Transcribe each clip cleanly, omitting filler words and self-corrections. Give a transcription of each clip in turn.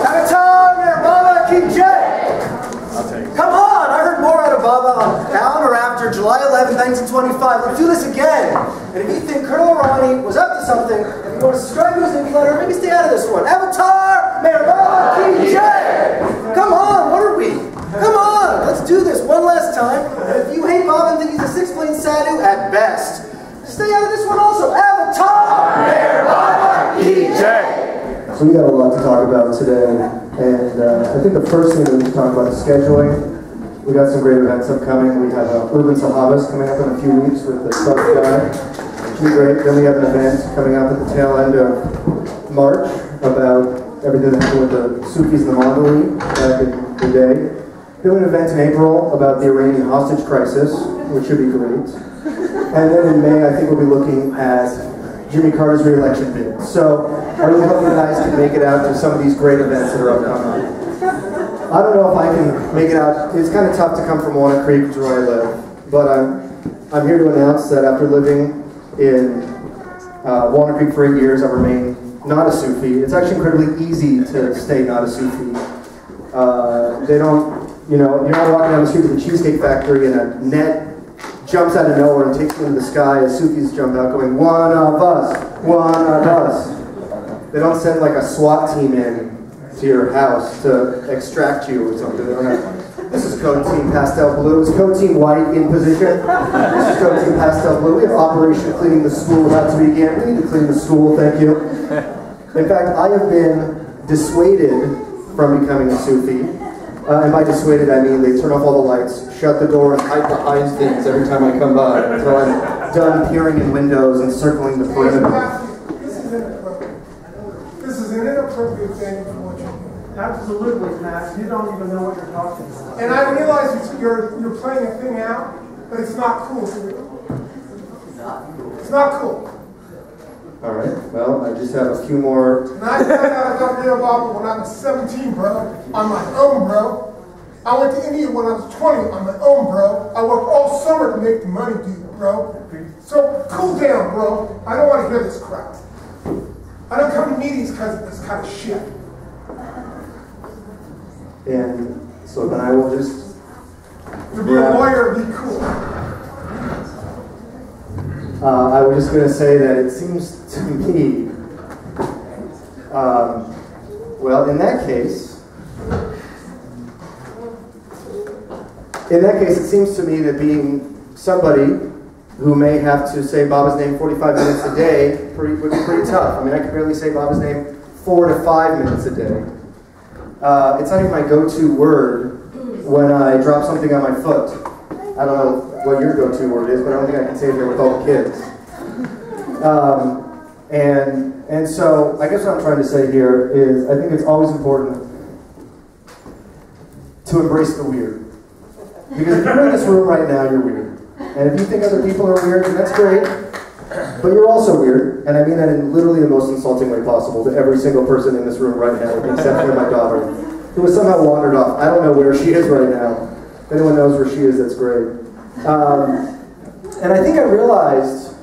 Avatar, man, Baba, King J. Come on, I heard more out of Baba on or after July 11, 1925. Let's do this again. And if you think Colonel Ronnie was up to something, if you want to subscribe to his newsletter, maybe stay out of this one. Avatar, man, Baba, King J. Come on, what are we? Come on, let's do this one last time. And if you hate Bob and think he's a six-plane Sadhu, at best, stay out of this one also. Avatar, man, Baba, King J. So we got a lot to talk about today, and I think the first thing that we can talk about is scheduling. We got some great events upcoming. We have Urban Sahabas coming up in a few weeks with the Club Guy. It should be great. Then we have an event coming up at the tail end of March about everything that happened with the Sufis and the Mandali back in the day. Then we have an event in April about the Iranian hostage crisis, which should be great. And then in May, I think we'll be looking at Jimmy Carter's re-election bid. So I really hope you guys can make it out to some of these great events that are upcoming. I don't know if I can make it out. It's kind of tough to come from Walnut Creek, which is where I live. But I'm here to announce that after living in Walnut Creek for 8 years, I remain not a Sufi. It's actually incredibly easy to stay not a Sufi. They don't, you know, you're not walking down the street to the Cheesecake Factory and a net jumps out of nowhere and takes you into the sky as Sufis jump out going, one of us, one of us. They don't send like a SWAT team in to your house to extract you or something. They don't have, this is Code Team Pastel Blue. Is Code Team White in position? This is Code Team Pastel Blue. We have Operation Cleaning the School about to begin. We need to clean the school, thank you. In fact, I have been dissuaded from becoming a Sufi. And by dissuaded, I mean they turn off all the lights, shut the door, and hide behind things every time I come by until I'm done peering in windows and circling the perimeter. This is an inappropriate thing for what you're doing. Absolutely, Matt. You don't even know what you're talking about. And I realize you're playing a thing out, but it's not cool for you. It's not cool. All right, well, I just have a few more. And I found out about real Bible when I was 17, bro, on my own, bro. I went to India when I was 20 on my own, bro. I worked all summer to make the money, dude, bro. So cool down, bro. I don't want to hear this crap. I don't come to meetings because of this kind of shit. And so then I will just... To be a lawyer, be cool. I was just going to say that it seems to me, well, in that case, it seems to me that being somebody who may have to say Baba's name 45 minutes a day would be pretty tough. I mean, I could barely say Baba's name 4 to 5 minutes a day. It's not even my go-to word when I drop something on my foot. I don't know what your go-to word is, but I don't think I can say it here with all the kids. And so I guess what I'm trying to say here is I think it's always important to embrace the weird. Because if you're in this room right now, you're weird. And if you think other people are weird, then that's great. But you're also weird, and I mean that in literally the most insulting way possible to every single person in this room right now, except for my daughter, who has somehow wandered off. I don't know where she is right now. If anyone knows where she is, that's great. And I think I realized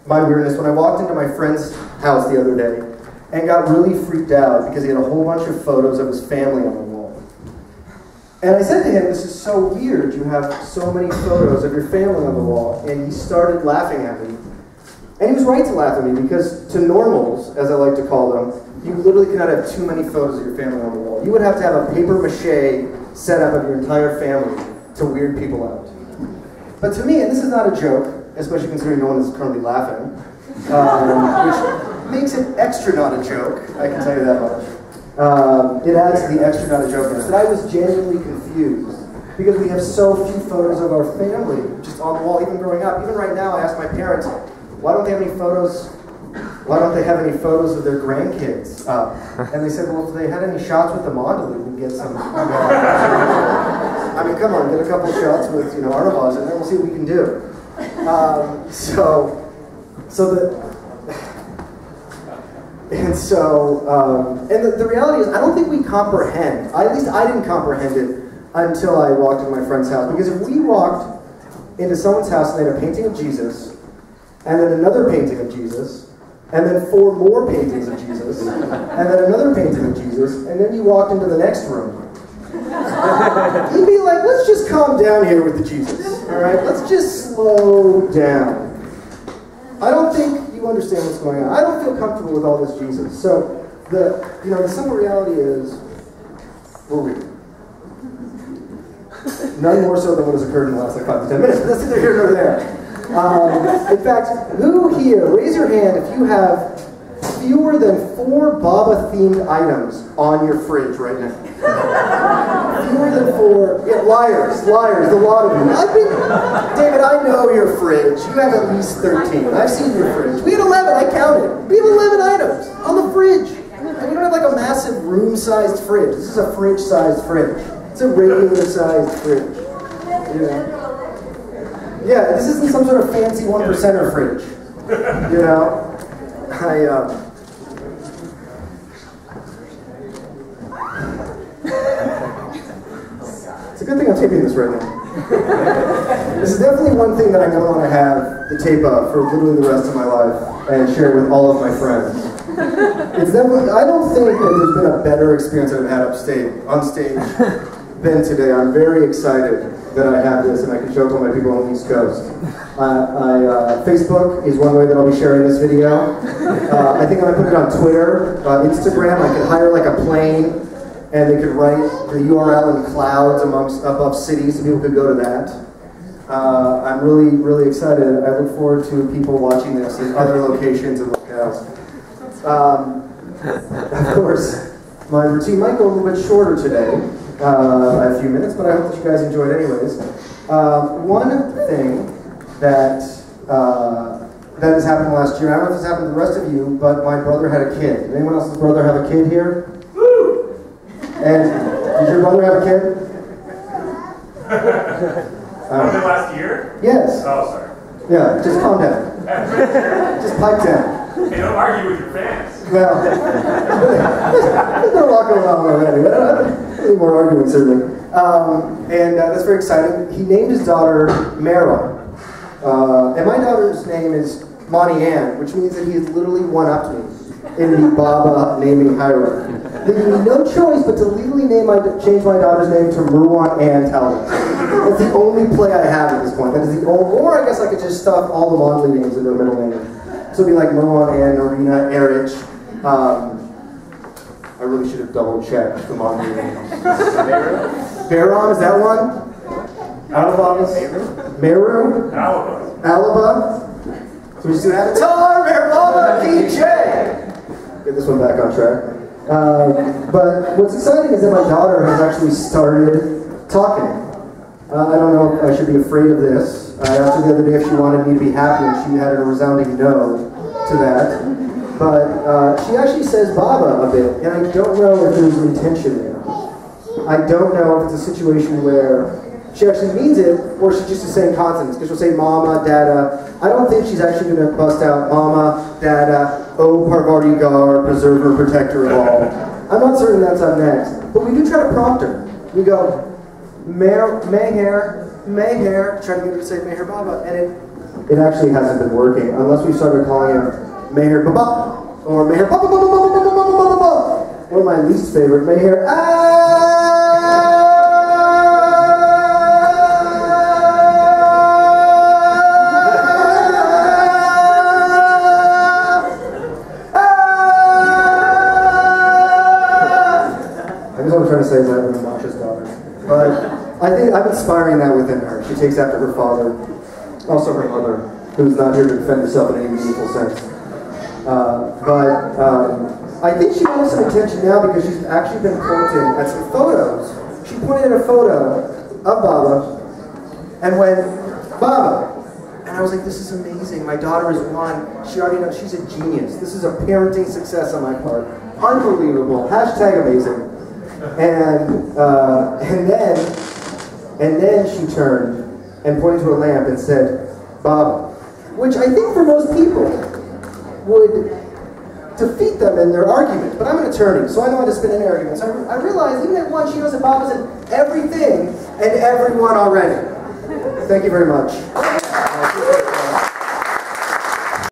my weirdness when I walked into my friend's house the other day and got really freaked out because he had a whole bunch of photos of his family on the wall. And I said to him, this is so weird, you have so many photos of your family on the wall. And he started laughing at me. And he was right to laugh at me because to normals, as I like to call them, you literally cannot have too many photos of your family on the wall. You would have to have a paper mache setup of your entire family to weird people out. But to me, and this is not a joke, especially considering no one is currently laughing, which makes it extra not a joke, I can tell you that much. It adds to the extra not a joke, that I was genuinely confused because we have so few photos of our family just on the wall, even growing up. Even right now, I asked my parents, why don't they have any photos of their grandkids up? And they said, well, if they had any shots with the Mandali, we'd get some. I mean, come on, get a couple shots with, Arnavaz, and then we'll see what we can do. The reality is, I don't think we comprehend. At least I didn't comprehend it until I walked into my friend's house. Because if we walked into someone's house and they had a painting of Jesus, and then another painting of Jesus, and then 4 more paintings of Jesus, Jesus, and then another painting of Jesus, and then you walked into the next room. You'd be like, let's just calm down here with the Jesus, all right? Let's just slow down. I don't think you understand what's going on. I don't feel comfortable with all this Jesus. So the simple reality is, we're weird. None more so than what has occurred in the last 5 to 10 minutes, but that's neither here nor there. In fact, who here, raise your hand if you have fewer than 4 Baba-themed items on your fridge right now. Fewer than 4, yeah, liars, a lot of you. David, I know your fridge. You have at least 13. I've seen your fridge. We had 11, I counted. We have 11 items on the fridge. And we don't have like a massive room-sized fridge. This is a fridge-sized fridge. It's a regular-sized fridge. You know? Yeah, this isn't some sort of fancy 1%er fridge. You know? It's a good thing I'm taping this right now. This is definitely one thing that I don't want to have the tape of for literally the rest of my life and share with all of my friends. It's definitely, I don't think that there's been a better experience that I've had on stage than today. I'm very excited that I have this and I can show it to my people on the East Coast. Facebook is one way that I'll be sharing this video. I think I'm going to put it on Twitter, Instagram. I could hire like a plane and they could write the URL in clouds above cities so people could go to that. I'm really, really excited. I look forward to people watching this in other locations and locales. Of course, my routine might go a little bit shorter today, by a few minutes, but I hope that you guys enjoyed anyways. One thing that has happened last year, I don't know if this happened to the rest of you, but my brother had a kid. Did anyone else's brother have a kid here? Woo! And did your brother have a kid? Last year? Yes. Oh, sorry. Yeah, just calm down. Just pipe down. Hey, don't argue with your fans. Well, there's been a lot going on already, but any more arguing, certainly. And that's very exciting. He named his daughter Mara. And my daughter's name is Monty Ann, which means that he has literally one-upped me in the Baba naming hierarchy. There would be no choice but to legally change my daughter's name to Marwan Ann Talbot. That's the only play I have at this point. That is the only, or I guess I could just stuff all the Mondley names in their middle name. So it'd be like Marwan Ann, Norina, Erich. I really should have double-checked the Mondley names. Baron, is that one? Alaba? Meru? Alaba? So we just do Avatar, Meribaba, BDay! Get this one back on track. But what's exciting is that my daughter has actually started talking. I don't know if I should be afraid of this. I asked her the other day if she wanted me to be happy, and she had a resounding no to that. But she actually says Baba a bit, and I don't know if there's intention there. I don't know if it's a situation where she actually means it, or she's just saying consonants, because she'll say Mama, Dada. I don't think she's actually going to bust out Mama, Dada, O Parvardigar, Preserver, Protector of all. I'm not certain that's up next, but we do try to prompt her. We go, Meher, trying to get her to say Meher Baba, and it actually hasn't been working, unless we started calling him Meher Baba, or Meher Baba, or my least favorite, Meher trying to say that with a nauseous daughter. But I think I'm inspiring that within her. She takes after her father, also her mother, who's not here to defend herself in any meaningful sense. I think she has some attention now because she's actually been pointing at some photos. She pointed at a photo of Baba and went, Baba. And I was like, this is amazing. My daughter is one. She already knows she's a genius. This is a parenting success on my part. Unbelievable. Hashtag amazing. And then she turned and pointed to a lamp and said, Baba, which I think for most people would defeat them in their argument. But I'm an attorney, so I know how to spin an argument. So I realized even at one, she knows that Baba's in everything and everyone already. Thank you very much.